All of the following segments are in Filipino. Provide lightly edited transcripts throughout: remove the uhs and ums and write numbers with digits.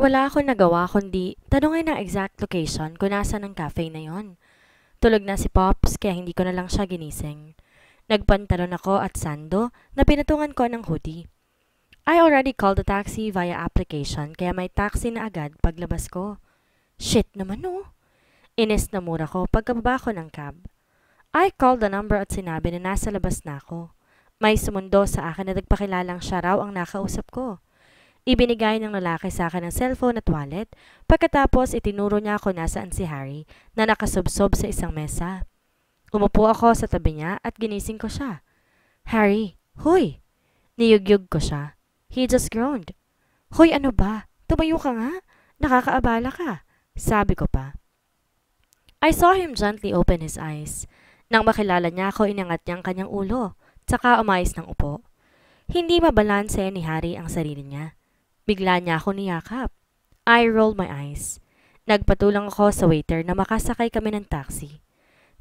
Wala akong nagawa kundi tanungin ang exact location kung nasaan ang cafe na yon. Tulog na si Pops kaya hindi ko na lang siya ginising. Nagpantalon ako at sando na pinatungan ko ng hoodie. I already called the taxi via application kaya may taxi na agad paglabas ko. Shit naman oh. Inis na mura ko pagkababa ko ng cab. I called the number at sinabi na nasa labas na ako. May sumundo sa akin na nagpakilalang siya raw ang nakausap ko. Ibinigay ng lalaki sa akin ang cellphone at wallet, pagkatapos itinuro niya ako nasaan si Harry na nakasubsob sa isang mesa. Umupo ako sa tabi niya at ginising ko siya. Harry, huy! Niyugyug ko siya. He just groaned. Hoy, ano ba? Tumayo ka nga? Nakakaabala ka. Sabi ko pa. I saw him gently open his eyes. Nang makilala niya ako, inangat niya ang kanyang ulo, tsaka umayos ng upo. Hindi mabalanse ni Harry ang sarili niya. Bigla niya ako niyakap. I rolled my eyes. Nagpatulang ako sa waiter na makasakay kami ng taxi.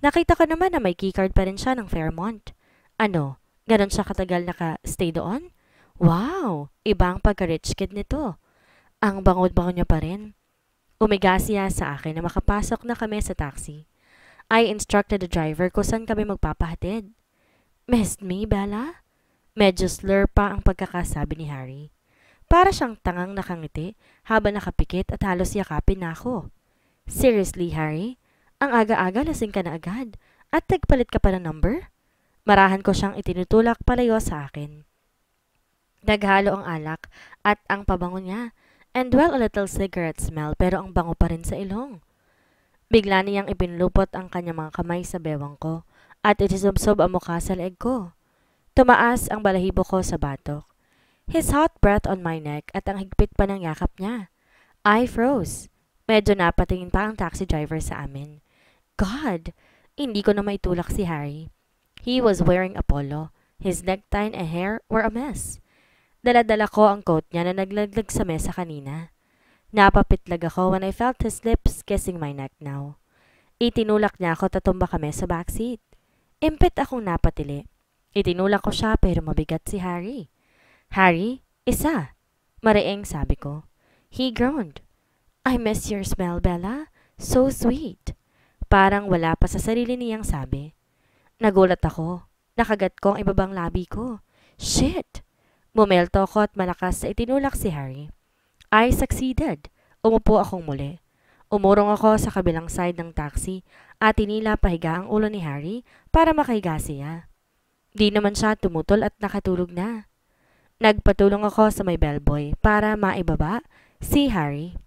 Nakita ko naman na may keycard pa rin siya ng Fairmont. Ano, ganon siya katagal naka-stay doon? Wow, ibang pagka-rich kid nito. Ang bangod-bango niya pa rin. Umiga siya sa akin na makapasok na kami sa taxi. I instructed the driver kung saan kami magpapahatid. Missed me, Bella? Medyo slur pa ang pagkakasabi ni Harry. Para siyang tangang nakangiti habang nakapikit at halos yakapin na ako. Seriously, Harry? Ang aga-aga lasing ka na agad at nagpalit ka pa ng number? Marahan ko siyang itinutulak palayo sa akin. Naghalo ang alak at ang pabango niya and well a little cigarette smell pero ang bango pa rin sa ilong. Bigla niyang ipinlupot ang kanyang mga kamay sa bewang ko at itisubsob ang mukha sa leeg ko. Tumaas ang balahibo ko sa batok. His hot breath on my neck at ang higpit pa ng yakap niya. I froze. Medyo napatingin pa ang taxi driver sa amin. God! Hindi ko na maitulak si Harry. He was wearing a polo. His necktie and hair were a mess. Dala-dala ko ang coat niya na naglaglag sa mesa kanina. Napapitlag ako when I felt his lips kissing my neck now. Itinulak niya ako tatumba kami sa backseat. Impit akong napatili. Itinulak ko siya pero mabigat si Harry. Harry, isa. Mariing sabi ko. He groaned. I miss your smell, Bella. So sweet. Parang wala pa sa sarili niyang sabi. Nagulat ako. Nakagat ko ang ibabang labi ko. Shit! Bumelto ako at malakas sa itinulak si Harry. I succeeded. Umupo akong muli. Umurong ako sa kabilang side ng taxi at tinila pahiga ang ulo ni Harry para makahiga siya. Di naman siya tumutol at nakatulog na. Nagpatulong ako sa may bellboy para maibaba si Harry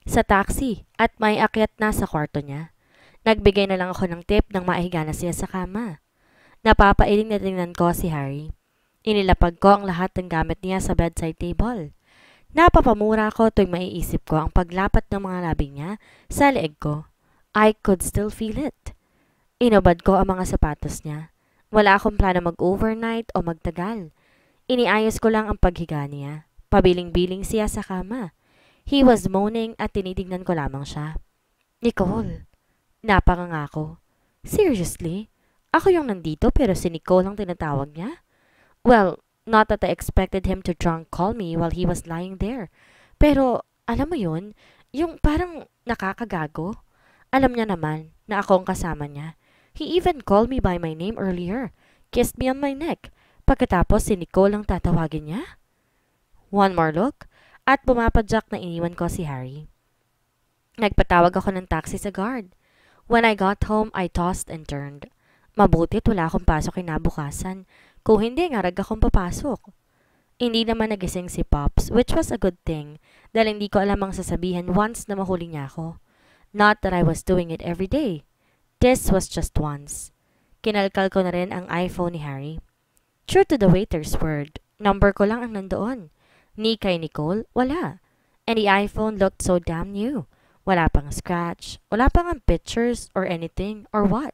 sa taxi at may akyat na sa kwarto niya. Nagbigay na lang ako ng tip nang maihiga na siya sa kama. Napapailing na tingnan ko si Harry. Inilapag ko ang lahat ng gamit niya sa bedside table. Napapamura ko tuwing maiisip ko ang paglapat ng mga labi niya sa leeg ko. I could still feel it. Inubad ko ang mga sapatos niya. Wala akong plano mag-overnight o magtagal. Iniayos ko lang ang paghiga niya. Pabiling-biling siya sa kama. He was moaning at tinitignan ko lamang siya. Nicole, napanganga ko. Seriously? Ako yung nandito pero si Nicole ang tinatawag niya? Well, not that I expected him to drunk call me while he was lying there. Pero, alam mo yun, yung parang nakakagago. Alam niya naman na ako ang kasama niya. He even called me by my name earlier. Kissed me on my neck. Pagkatapos si Nicole ang tatawagin niya? One more look, at bumapadyak na iniwan ko si Harry. Nagpatawag ako ng taxi sa guard. When I got home, I tossed and turned. Mabutit wala akong pasok kinabukasan. Kung hindi, ngarag akong papasok. Hindi naman nagising si Pops, which was a good thing, dahil hindi ko alam ang sasabihin once na mahuli niya ako. Not that I was doing it every day. This was just once. Kinalkal ko na rin ang iPhone ni Harry. True to the waiter's word, number ko lang ang nandoon. Ni kay Nicole, wala. And the iPhone looked so damn new. Wala pang scratch, wala pang ang pictures or anything or what.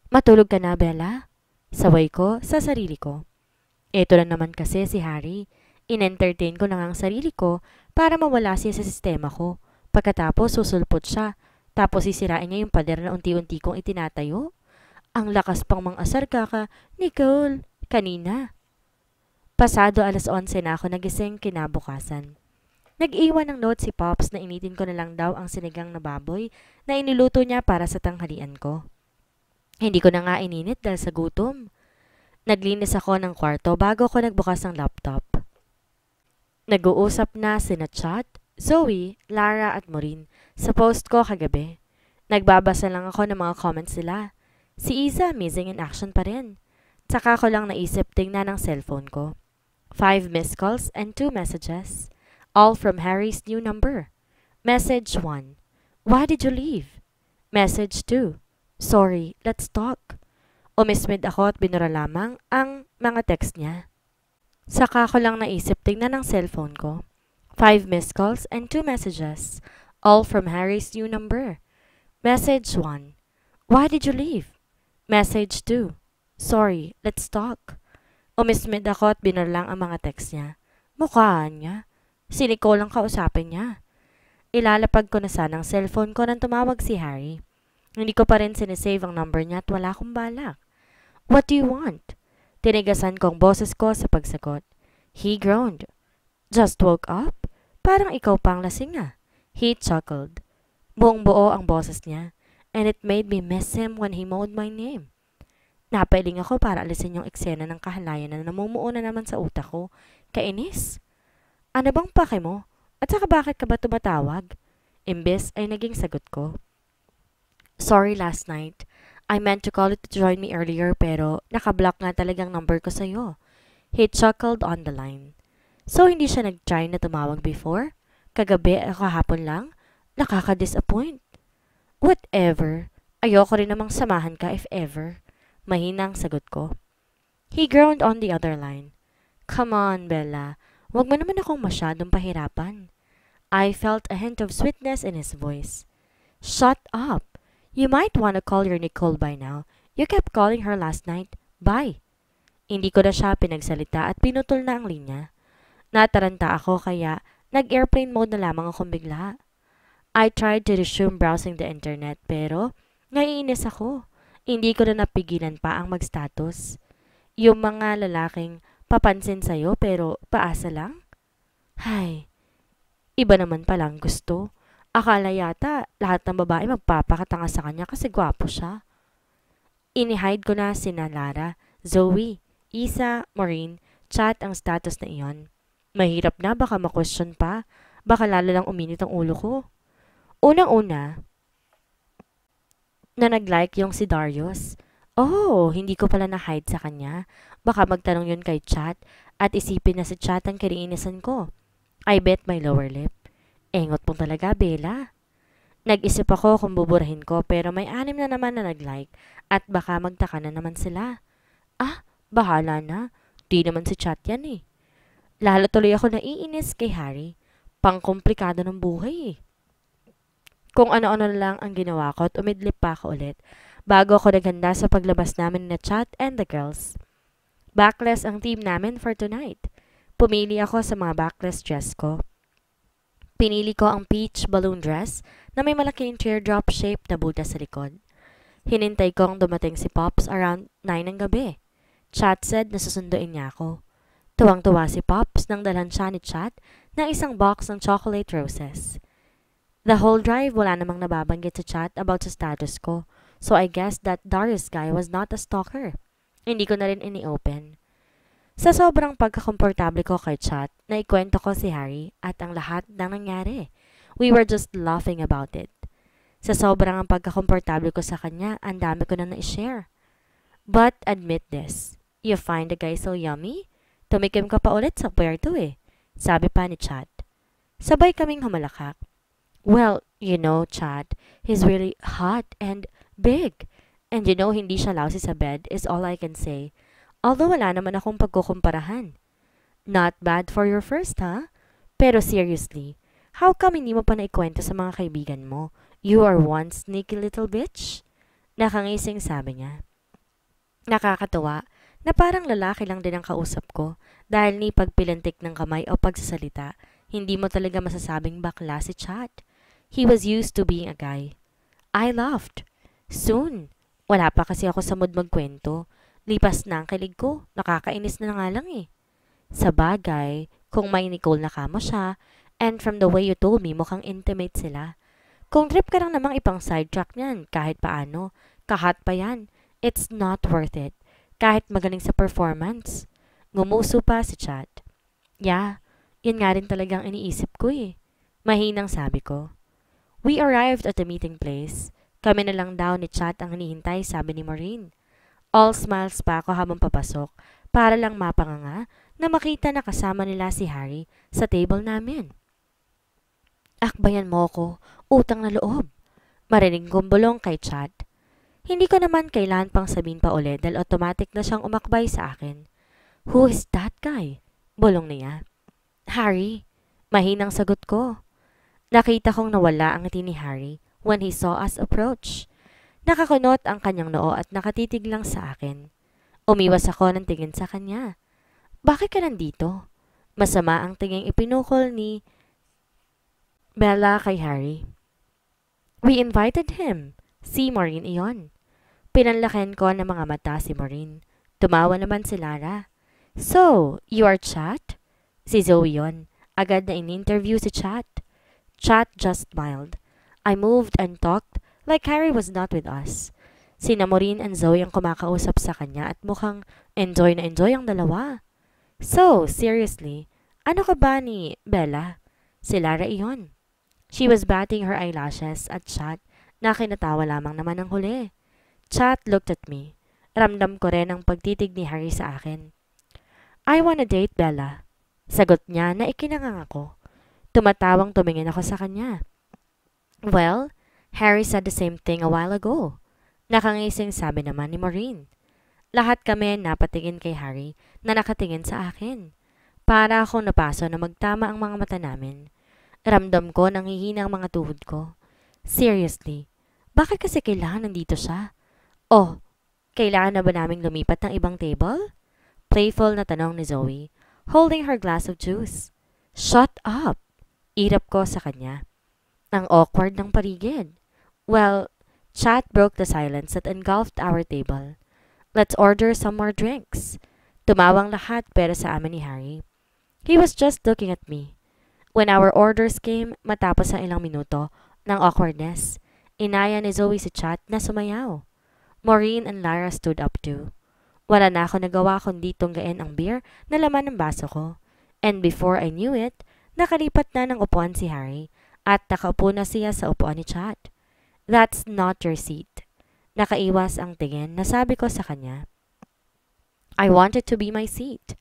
Matulog ka na, Bella? Saway ko sa sarili ko. Ito lang naman kasi si Harry. In-entertain ko na nga ang sarili ko para mawala siya sa sistema ko. Pagkatapos susulpot siya, tapos sisirain niya yung pader na unti-unti kong itinatayo. Ang lakas pang mang-asar ka, Nicole, kanina. Pasado 11:00 na ako nagising kinabukasan. Nag-iwan ng note si Pops na initin ko na lang daw ang sinigang na baboy na iniluto niya para sa tanghalian ko. Hindi ko na nga ininit dahil sa gutom. Naglinis ako ng kwarto bago ko nagbukas ng laptop. Nag-uusap na sina Chat, Zoe, Lara at Maureen sa post ko kagabi. Nagbabasa lang ako ng mga comments nila. Si Isa missing in action pa rin. Tsaka ko lang naisip tingnan ng cellphone ko. 5 missed calls and 2 messages. All from Harry's new number. Message 1. Why did you leave? Message 2. Sorry, let's talk. Umismid ako at binura lamang ang mga text niya. Saka ko lang naisip tingnan ng cellphone ko. 5 missed calls and 2 messages. All from Harry's new number. Message 1. Why did you leave? Message 2. Sorry, let's talk. Umismid ako at binura lang ang mga text niya. Mukhaan niya. Siniko lang kausapin niya. Ilalapag ko na sana ang cellphone ko nang tumawag si Harry. Hindi ko pa rin sinisave ang number niya at wala akong balak. What do you want? Tinigasan ko ang boses ko sa pagsagot. He groaned. Just woke up? Parang ikaw pang lasing ah. He chuckled. Buong buo ang boses niya, and it made me miss him when he moaned my name. Napailing ako para alisin yung eksena ng kahalayan na namumuo na naman sa utak ko. Kainis. Ano bang pake mo? At saka bakit ka ba tumatawag? Imbes ay naging sagot ko. Sorry last night. I meant to call you to join me earlier pero nakablock nga talagang number ko sa'yo. He chuckled on the line. So hindi siya nag-try na tumawag before? Kagabi o kahapon lang? Nakaka-disappoint. Whatever. Ayoko rin namang samahan ka if ever. Mahinang sagot ko. He groaned on the other line. Come on, Bella. Huwag mo naman akong masyadong pahirapan. I felt a hint of sweetness in his voice. Shut up. You might want to call your Nicole by now. You kept calling her last night. Bye. Hindi ko na siya pinagsalita at pinutol na ang linya. Nataranta ako kaya nag-airplane mode na lamang akong bigla. I tried to resume browsing the internet pero naiinis ako. Hindi ko na napigilan pa ang mag-status. Yung mga lalaking papansin sa'yo pero paasa lang? Hay, iba naman palang gusto. Akala yata lahat ng babae magpapakatanga sa kanya kasi gwapo siya. Inihide ko na sina Lara, Zoe, Isa, Maureen, Chat ang status na iyon. Mahirap na baka ma-question pa. Baka lalo lang uminit ang ulo ko. Unang-una, na nag-like yung si Darius. Oh, hindi ko pala na-hide sa kanya. Baka magtanong yun kay Chat at isipin na si Chat ang kiniinisan ko. I bet my lower lip. Engot mo talaga, Bella. Nag-isip ako kung buburahin ko pero may 6 na naman na nag-like at baka magtaka na naman sila. Ah, bahala na. Di naman si Chat yan eh. Lalo tuloy ako naiinis kay Harry. Pangkomplikado ng buhay eh. Kung ano-ano na lang ang ginawa ko at umidlip pa ako ulit bago ako naghanda sa paglabas namin na Chat and the girls. Backless ang team namin for tonight. Pumili ako sa mga backless dress ko. Pinili ko ang peach balloon dress na may malaking teardrop shape na butas sa likod. Hinintay kong dumating si Pops around 9 ng gabi. Chat said na susunduin niya ako. Tuwang-tuwa si Pops nang dalhan siya ni Chat ng isang box ng chocolate roses. The whole drive wala namang nababanggit sa Chat about sa status ko, so I guess that Darius guy was not a stalker. Hindi ko na rin ini-open. Sa sobrang pagkakomportable ko kay Chat, naikwento ko si Harry at ang lahat ng nangyari. We were just laughing about it. Sa sobrang pagkakomportable ko sa kanya, ang dami ko na na-share. But admit this, you find the guy so yummy? Tumikim ka pa ulit sa puerto eh, sabi pa ni Chat. Sabay kaming humalakak. Well, you know, Chat, he's really hot and big. And you know, hindi siya lousy sa bed is all I can say. Although wala naman akong pagkukumparahan. Not bad for your first, huh? Pero seriously, how come hindi mo pa naikwento sa mga kaibigan mo? You are one sneaky little bitch? Nakangising sabi niya. Nakakatawa na parang lalaki lang din ang kausap ko dahil ni pagpilantik ng kamay o pagsasalita, hindi mo talaga masasabing bakla si Chat. He was used to being a guy. I laughed. Soon. Wala pa kasi ako sa mood magkwento. Lipas na ang kilig ko. Nakakainis na nga lang eh. Sa bagay, kung may Nicole na kamo siya, And from the way you told me, mukhang intimate sila. Kung trip ka lang namang ipang sidetrack niyan, kahit paano, kahat pa yan. It's not worth it. Kahit magaling sa performance. Ngumuso pa si Chad. Yeah, yun nga rin talagang iniisip ko eh. Mahinang sabi ko. We arrived at the meeting place. Kami na lang daw ni Chad ang hinihintay, sabi ni Maureen. All smiles pa ako habang papasok para lang mapanganga na makita na kasama nila si Harry sa table namin. Akbayan mo ko, utang na loob. Marinig kong bulong kay Chad. Hindi ko naman kailan pang sabihin pa ulit dahil automatic na siyang umakbay sa akin. Who is that guy? Bulong niya. Harry. Mahinang sagot ko. Nakita kong nawala ang ngiti ni Harry when he saw us approach. Nakakunot ang kanyang noo at nakatitig lang sa akin. Umiwas ako ng tingin sa kanya. Bakit ka nandito? Masama ang tinging ipinukol ni Bella kay Harry. We invited him. Si Maureen iyon. Pinanlakihan ko ng mga mata si Maureen. Tumawa naman si Lara. So, you are Chat? Si Zoe yon. Agad na in-interview si Chat. Chat just smiled. I moved and talked like Harry was not with us. Sina Maureen and Zoe ang kumakausap sa kanya at mukhang enjoy na enjoy ang dalawa. So, seriously, ano ka ba ni Bella? Si Lara iyon. She was batting her eyelashes at Chat na kinatawa lamang naman ang huli. Chat looked at me. Ramdam ko rin ang pagtitig ni Harry sa akin. I wanna date Bella. Sagot niya na ikinangang ako. Tumatawang tumingin ako sa kanya. Well, Harry said the same thing a while ago. Nakangising sabi naman ni Maureen. Lahat kami napatingin kay Harry na nakatingin sa akin. Para ako napaso na magtama ang mga mata namin. Ramdam ko nang hihina ang mga tuhod ko. Seriously, bakit kasi kailangan nandito siya? Oh, kailangan na ba naming lumipat ng ibang table? Playful na tanong ni Zoe, holding her glass of juice. Shut up! Irap ko sa kanya. Ang awkward ng paligid. Well, Chat broke the silence that engulfed our table. Let's order some more drinks. Tumawang lahat pero sa amin ni Harry. He was just looking at me. When our orders came, matapos ang ilang minuto ng awkwardness, inaya ni Zoe si Chat na sumayaw. Maureen and Lara stood up too. Wala na ako nagawa kundi tunggain ang beer na laman ng baso ko. And before I knew it, nakalipat na ng upuan si Harry at nakaupo na siya sa upuan ni Chat. That's not your seat. Nakaiwas ang tingin na sabi ko sa kanya. I want it to be my seat.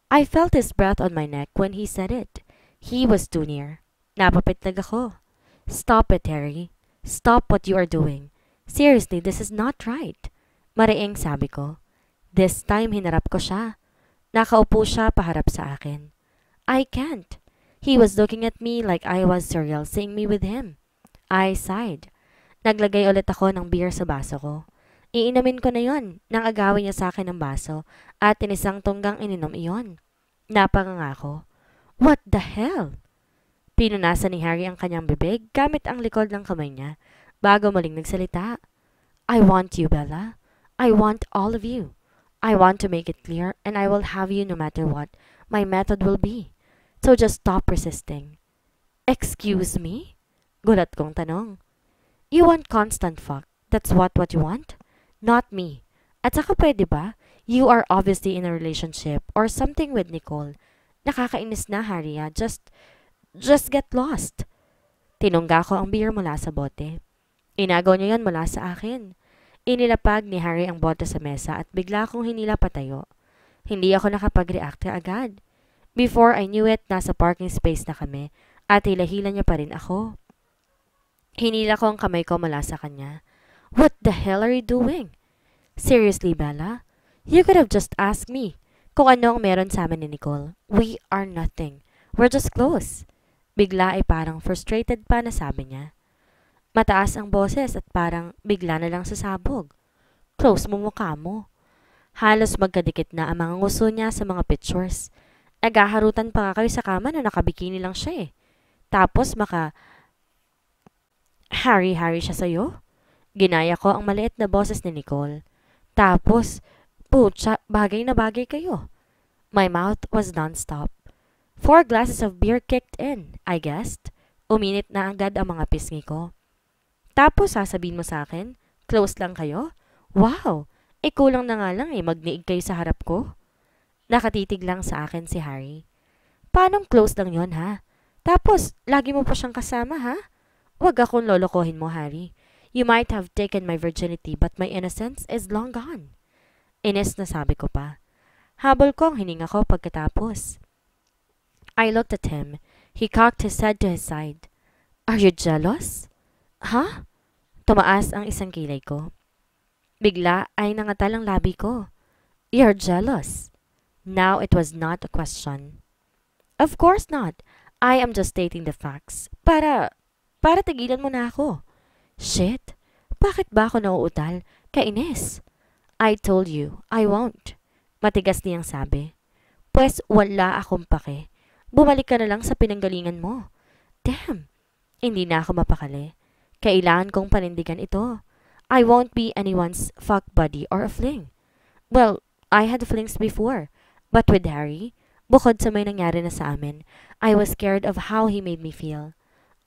I felt his breath on my neck when he said it. He was too near. Napapitlag ako. Stop it, Harry. Stop what you are doing. Seriously, this is not right. Mariing sabi ko. This time hinarap ko siya. Nakaupo siya paharap sa akin. I can't. He was looking at me like I was surreal seeing me with him. I sighed. Naglagay ulit ako ng beer sa baso ko. Iinamin ko na yon nang agawin niya sa akin ng baso at tinisang tunggang ininom iyon. Napanganga ako. What the hell? Pinunasan ni Harry ang kanyang bibig gamit ang likod ng kamay niya bago muling nagsalita. I want you, Bella. I want all of you. I want to make it clear and I will have you no matter what my method will be. So just stop resisting. Excuse me? Gulat kong tanong. You want constant fuck. That's what you want? Not me. At saka pwede ba? You are obviously in a relationship or something with Nicole. Nakakainis na, Harry. Just get lost. Tinungga ko ang beer mula sa bote. Inagaw niya yan mula sa akin. Inilapag ni Harry ang bote sa mesa at bigla akong hinila patayo. Hindi ako nakapag-react agad. Before I knew it, nasa parking space na kami at hila-hila niya pa rin ako. Hinila ko ang kamay ko mula sa kanya. What the hell are you doing? Seriously, Bella? You could have just asked me kung ano ang meron sa amin ni Nicole. We are nothing. We're just close. Bigla ay parang frustrated pa na sabi niya. Mataas ang boses at parang bigla na lang sasabog. Close mo mukha mo. Halos magkadikit na ang mga nguso niya sa mga pictures. Naghaharutan pa nga kayo sa kama na nakabikini lang siya eh. Tapos Harry siya sa'yo? Ginaya ko ang maliit na boses ni Nicole. Tapos, putya, bagay na bagay kayo. My mouth was non-stop. 4 glasses of beer kicked in, I guessed. Uminit na agad ang mga pisngi ko. Tapos sasabihin mo sa akin, close lang kayo? Wow! Kulang na nga lang magniig kayo sa harap ko. Nakatitig lang sa akin si Harry. Paanong close lang yon ha? Tapos, lagi mo pa siyang kasama ha? Huwag akong lolokohin mo, Harry. You might have taken my virginity but my innocence is long gone. Ines na sabi ko pa. Habol ko ang hininga ko pagkatapos. I looked at him. He cocked his head to his side. Are you jealous? Huh? Tumaas ang isang kilay ko. Bigla ay nangatal ang labi ko. You're jealous. Now it was not a question. Of course not. I am just stating the facts. Para tigilan mo na ako. Shit. Bakit ba ako nauutal? Kainis. I told you, I won't. Matigas niyang sabi. Pues wala akong pake. Bumalik ka na lang sa pinanggalingan mo. Damn. Hindi na ako mapakali. Kailangan kong panindigan ito. I won't be anyone's fuck buddy or a fling. Well, I had flings before. But with Harry, bukod sa may nangyari na sa amin, I was scared of how he made me feel.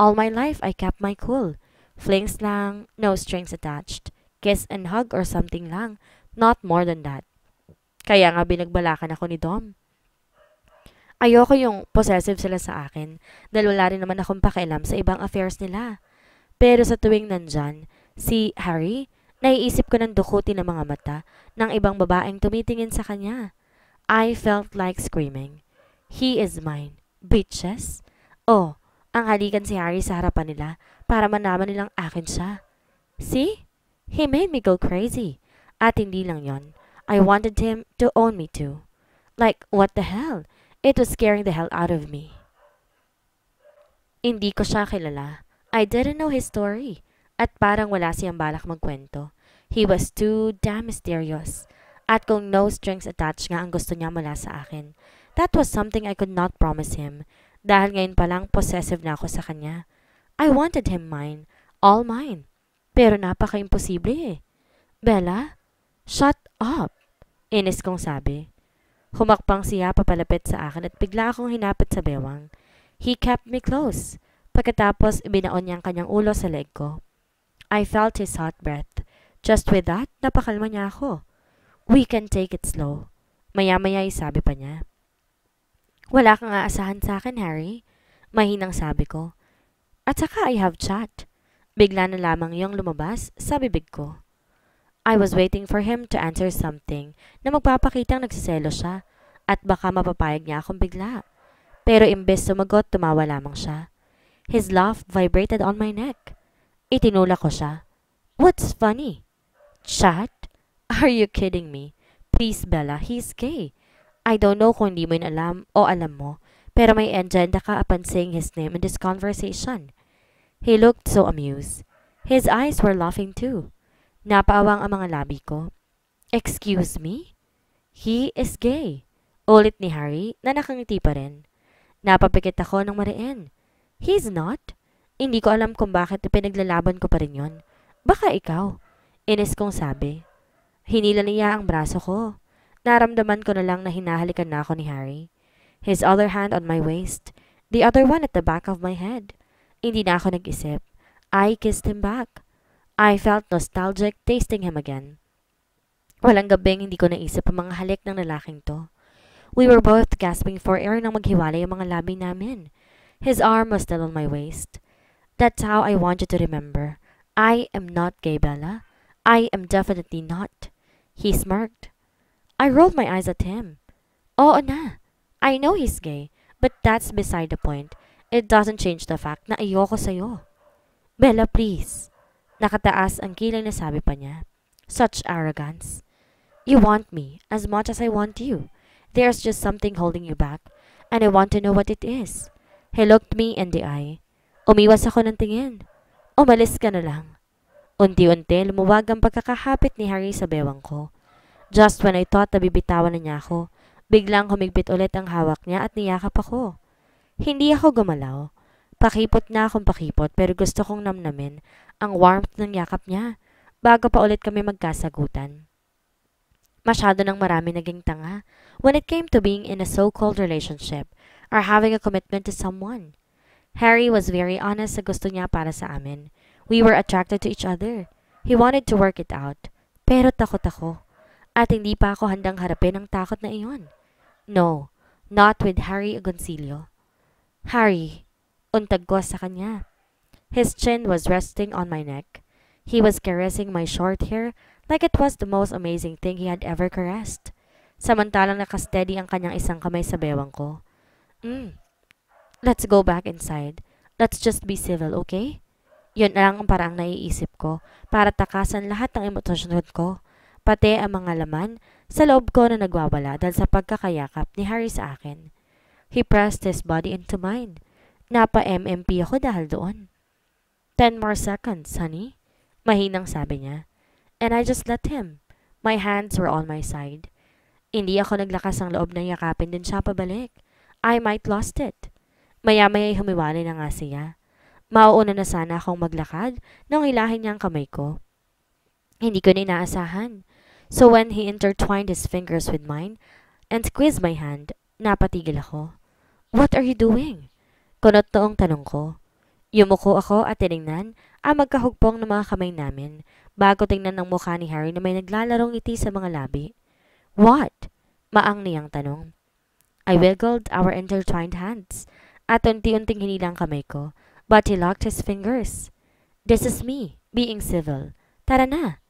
All my life, I kept my cool. Flings lang, no strings attached. Kiss and hug or something lang. Not more than that. Kaya nga binagbalakan ako ni Dom. Ayoko yung possessive sila sa akin dahil wala rin naman akong pakialam sa ibang affairs nila. Pero sa tuwing nandyan, si Harry, naiisip ko ng dukutin ng mga mata ng ibang babaeng tumitingin sa kanya. I felt like screaming. He is mine. Bitches. Oh, ang halikan si Harry sa harapan nila para manaman nilang akin siya. See? He made me go crazy. At hindi lang yon. I wanted him to own me too. Like, what the hell? It was scaring the hell out of me. Hindi ko siya kilala. I didn't know his story. At parang wala siyang balak magkwento. He was too damn mysterious. At kung no strings attached nga ang gusto niya mula sa akin, that was something I could not promise him. Dahil ngayon palang possessive na ako sa kanya. I wanted him mine. All mine. Pero napaka-imposible eh. Bella? Shut up! Inis kong sabi. Humakpang siya papalapit sa akin at bigla akong hinapit sa bewang. He kept me close. Pagkatapos, ibinaon niya ang kanyang ulo sa leg ko. I felt his hot breath. Just with that, napakalma niya ako. We can take it slow. Maya-maya sabi pa niya. Wala kang aasahan sa akin, Harry. Mahinang sabi ko. At saka I have chat. Bigla na lamang yung lumabas sa bibig ko. I was waiting for him to answer something na magpapakitang nagsiselo siya at baka mapapayag niya akong bigla. Pero imbes sumagot, tumawa lamang siya. His laugh vibrated on my neck. Itinulak ko siya. What's funny? Chat? Are you kidding me? Please, Bella, he's gay. I don't know kung hindi mo yun alam o alam mo, pero may agenda ka upon saying his name in this conversation. He looked so amused. His eyes were laughing too. Napaawang ang mga labi ko. Excuse me? He is gay. Ulit ni Harry na nakangiti pa rin. Napapikit ako ng mariin. He's not. Hindi ko alam kung bakit pinaglalaban ko pa rin yon. Baka ikaw. Inis kong sabi. Hinila niya ang braso ko. Naramdaman ko na lang na hinahalikan na ako ni Harry. His other hand on my waist. The other one at the back of my head. Hindi na ako nag-isip. I kissed him back. I felt nostalgic tasting him again. Walang gabing hindi ko naisip ang mga halik ng lalaking to. We were both gasping for air nang maghiwalay ang mga labi namin. His arm was still on my waist. That's how I want you to remember. I am not gay, Bella. I am definitely not. He smirked. I rolled my eyes at him. Oo na. I know he's gay, but that's beside the point. It doesn't change the fact na ayoko sa'yo. Bella, please. Nakataas ang kilay na sabi pa niya. Such arrogance. You want me as much as I want you. There's just something holding you back, and I want to know what it is. He looked me in the eye. Umiwas ako ng tingin. Umalis ka na lang. Unti-unti lumuwag ang pagkakahapit ni Harry sa bewang ko. Just when I thought na bibitawan na niya ako, biglang humigpit ulit ang hawak niya at niyakap ako. Hindi ako gumalaw. Pakipot na akong pakipot pero gusto kong namnamin ang warmth ng yakap niya bago pa ulit kami magkasagutan. Masyado nang marami naging tanga when it came to being in a so-called relationship. or having a commitment to someone. Harry was very honest sa gusto niya para sa amin. We were attracted to each other. He wanted to work it out. Pero takot ako. At hindi pa ako handang harapin ang takot na iyon. No, not with Harry Agoncillo. Harry, untag ko sa kanya. His chin was resting on my neck. He was caressing my short hair like it was the most amazing thing he had ever caressed. Samantalang nakasteady ang kanyang isang kamay sa bewang ko. Let's go back inside. Let's just be civil, okay? Yun lang ang parang naiisip ko para takasan lahat ng emosyon ko, pati ang mga laman sa loob ko na nagwawala dahil sa pagkakayakap ni Harry sa akin. He pressed his body into mine. Napa-MMP ako dahil doon. 10 more seconds, honey. Mahinang sabi niya. And I just let him. My hands were on my side. Hindi ako naglakas ang loob na yakapin din siya pabalik. I might lost it. Maya-maya'y humiwalay na nga siya. Mauuna na sana akong maglakad nang hilahin niya ang kamay ko. Hindi ko na inaasahan. So when he intertwined his fingers with mine and squeezed my hand, napatigil ako. What are you doing? Kunot noong tanong ko. Yumuko ako at tinignan ang magkahugpong ng mga kamay namin bago tingnan ng mukha ni Harry na may naglalarong ngiti sa mga labi. What? Maang niyang tanong. I wiggled our intertwined hands at unti-unting hinilang kamay ko, but he locked his fingers. This is me, being civil. Tara na.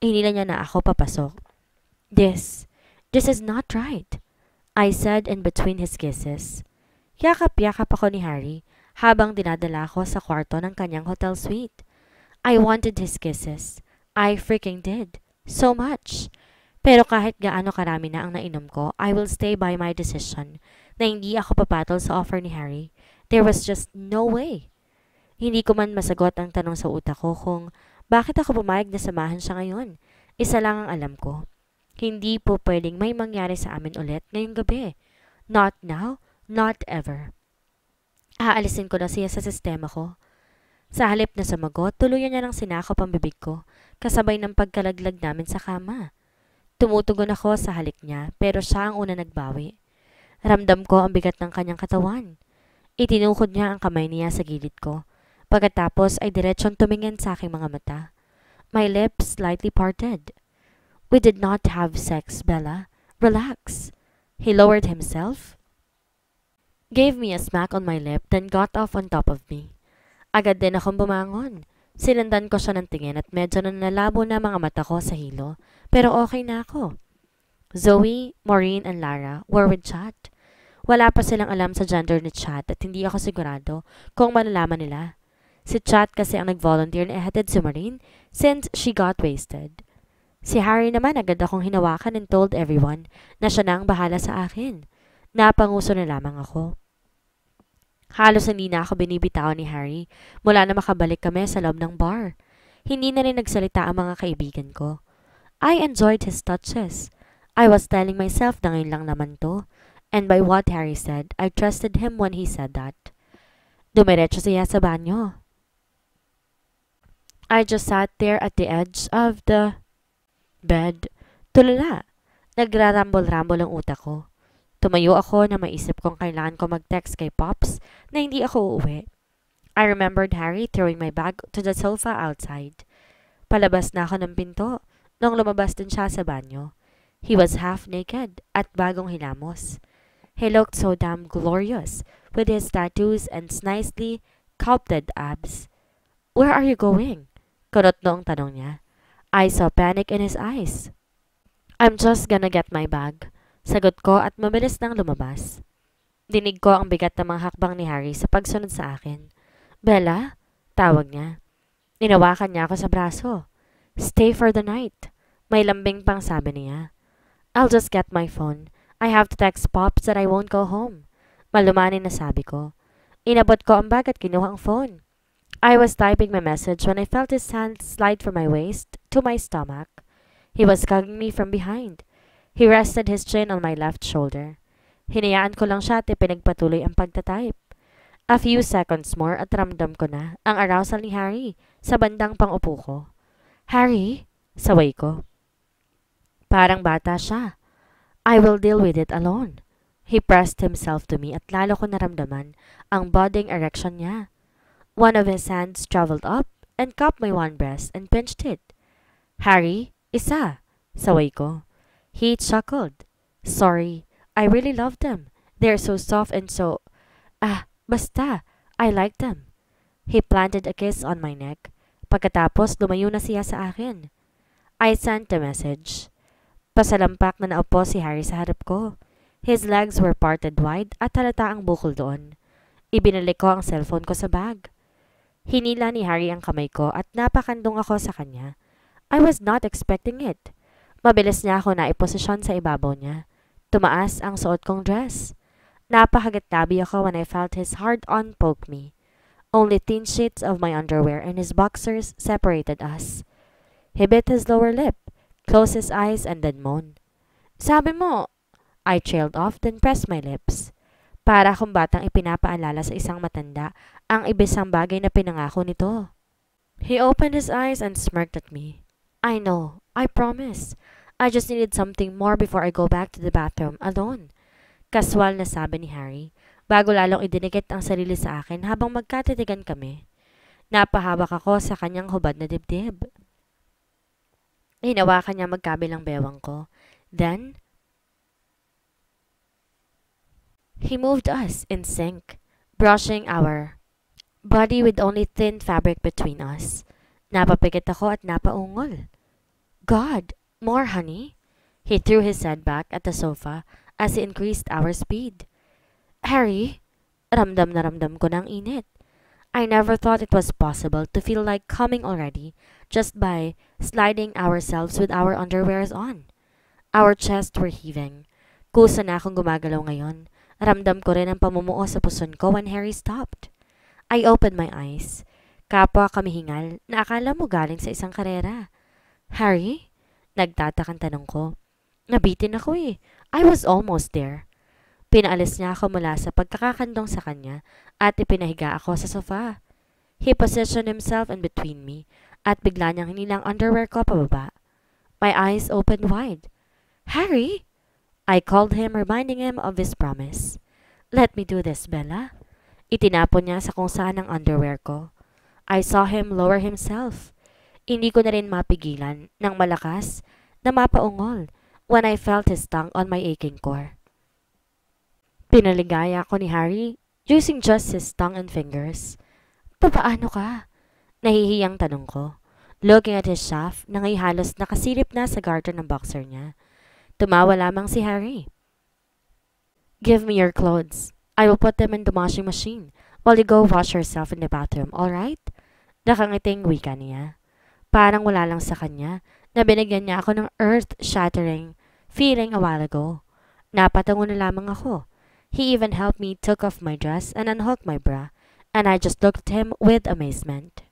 Hinila niya na ako papasok. This is not right, I said in between his kisses. Yakap-yakap ako ni Harry habang dinadala ako sa kwarto ng kanyang hotel suite. I wanted his kisses. I freaking did. So much. Pero kahit gaano karami na ang nainom ko, I will stay by my decision na hindi ako papatol sa offer ni Harry. There was just no way. Hindi ko man masagot ang tanong sa utak ko kung bakit ako pumayag na samahan siya ngayon. Isa lang ang alam ko. Hindi po pwedeng may mangyari sa amin ulit ngayong gabi. Not now, not ever. Aalisin ko na siya sa sistema ko. Sa halip na sumagot, tuluyan niya ng sinakop ang bibig ko, kasabay ng pagkalaglag namin sa kama. Tumutugon ako sa halik niya, pero siya ang una nagbawi. Ramdam ko ang bigat ng kanyang katawan. Itinukod niya ang kamay niya sa gilid ko. Pagkatapos ay diretsong tumingin sa aking mga mata. My lips slightly parted. We did not have sex, Bella. Relax. He lowered himself, gave me a smack on my lip, then got off on top of me. Agad din akong bumangon. Sinundan ko siya ng tingin at medyo na nalabo na mga mata ko sa hilo, pero okay na ako. Zoe, Maureen, and Lara were with Chat. Wala pa silang alam sa gender ni Chat at hindi ako sigurado kung malalaman nila. Si Chat kasi ang nag-volunteer na ihatid si Maureen since she got wasted. Si Harry naman agad akong hinawakan and told everyone na siya na ang bahala sa akin. Napanguso na lamang ako. Halos hindi na ako binibitawan ni Harry mula na makabalik kami sa loob ng bar. Hindi na rin nagsalita ang mga kaibigan ko. I enjoyed his touches. I was telling myself na ngayon lang naman to. And by what Harry said, I trusted him when he said that. Dumiretso siya sa banyo. I just sat there at the edge of the bed. Tulala. Nagrarambol-rambol ang utak ko. Tumayo ako na maisip kong kailangan ko mag-text kay Pops na hindi ako uuwi. I remembered Harry throwing my bag to the sofa outside. Palabas na ako ng pinto nung lumabas din siya sa banyo. He was half naked at bagong hilamos. He looked so damn glorious with his tattoos and nicely sculpted abs. Where are you going? Kunot noong tanong niya. I saw panic in his eyes. I'm just gonna get my bag. Sagot ko at mabilis nang lumabas. Dinig ko ang bigat ng mga hakbang ni Harry sa pagsunod sa akin. Bella? Tawag niya. Inawakan niya ako sa braso. Stay for the night. May lambing pang sabi niya. I'll just get my phone. I have to text Pops that I won't go home. Malumanin na sabi ko. Inabot ko ang bag at kinuha ang phone. I was typing my message when I felt his hand slide from my waist to my stomach. He was hugging me from behind. He rested his chin on my left shoulder. Hinayaan ko lang siya at pinagpatuloy ang pagtatype. A few seconds more at ramdam ko na ang arousal ni Harry sa bandang pang-upo ko. Harry? Saway ko. Parang bata siya. I will deal with it alone. He pressed himself to me at lalo ko naramdaman ang budding erection niya. One of his hands traveled up and cupped my one breast and pinched it. Harry, isa, saway ko. He chuckled. Sorry, I really love them. They're so soft and so... basta, I like them. He planted a kiss on my neck. Pagkatapos, lumayo na siya sa akin. I sent a message. Pasalampak na naupo si Harry sa harap ko. His legs were parted wide at halata ang bukol doon. Ibinalik ko ang cellphone ko sa bag. Hinila ni Harry ang kamay ko at napakandong ako sa kanya. I was not expecting it. Mabilis niya ako naiposisyon sa ibabaw niya. Tumaas ang suot kong dress. Napakagat-tabi ako when I felt his hard-on poke me. Only thin sheets of my underwear and his boxers separated us. He bit his lower lip, closed his eyes, and then moaned. Sabi mo, I trailed off, then pressed my lips. Para akong batang ipinapaalala sa isang matanda ang ibisang bagay na pinangako nito. He opened his eyes and smirked at me. I know, I promise. I just needed something more before I go back to the bathroom alone. Kaswal na sabi ni Harry, bago lalong idinikit ang sarili sa akin habang magkatitigan kami. Napahabak ako sa kanyang hubad na dibdib. Hinawakan niya magkabilang bewang ko. Then, he moved us in sync, brushing our body with only thin fabric between us. Napapikit ako at napaungol. God, more honey? He threw his head back at the sofa as he increased our speed. Harry, ramdam na ramdam ko ng init. I never thought it was possible to feel like coming already just by sliding ourselves with our underwears on. Our chests were heaving. Kusa na akong gumagalaw ngayon. Ramdam ko rin ang pamumuo sa puson ko when Harry stopped. I opened my eyes. Kapwa kami hingal na akala mo galing sa isang karera. Harry? Nagtatakang tanong ko. Nabitin ako eh. I was almost there. Pinaalis niya ako mula sa pagkakakandong sa kanya at ipinahiga ako sa sofa. He positioned himself in between me at bigla niyang hinilang underwear ko pababa. My eyes opened wide. Harry? I called him, reminding him of his promise. Let me do this, Bella. Itinapon niya sa kung saan ang underwear ko. I saw him lower himself. Hindi ko na rin mapigilan ng malakas na mapaungol when I felt his tongue on my aching core. Pinaligaya ko ni Harry using just his tongue and fingers. Papaano ka? Nahihiyang tanong ko. Looking at his shaft na ngay halos nakasilip na sa garter ng boxer niya. Tumawa lamang si Harry. Give me your clothes. I will put them in the washing machine while you go wash yourself in the bathroom, alright? Nakangiting wika niya. Parang wala lang sa kanya na binigyan niya ako ng earth-shattering feeling a while ago. Napatango na lamang ako. He even helped me took off my dress and unhook my bra, and I just looked at him with amazement.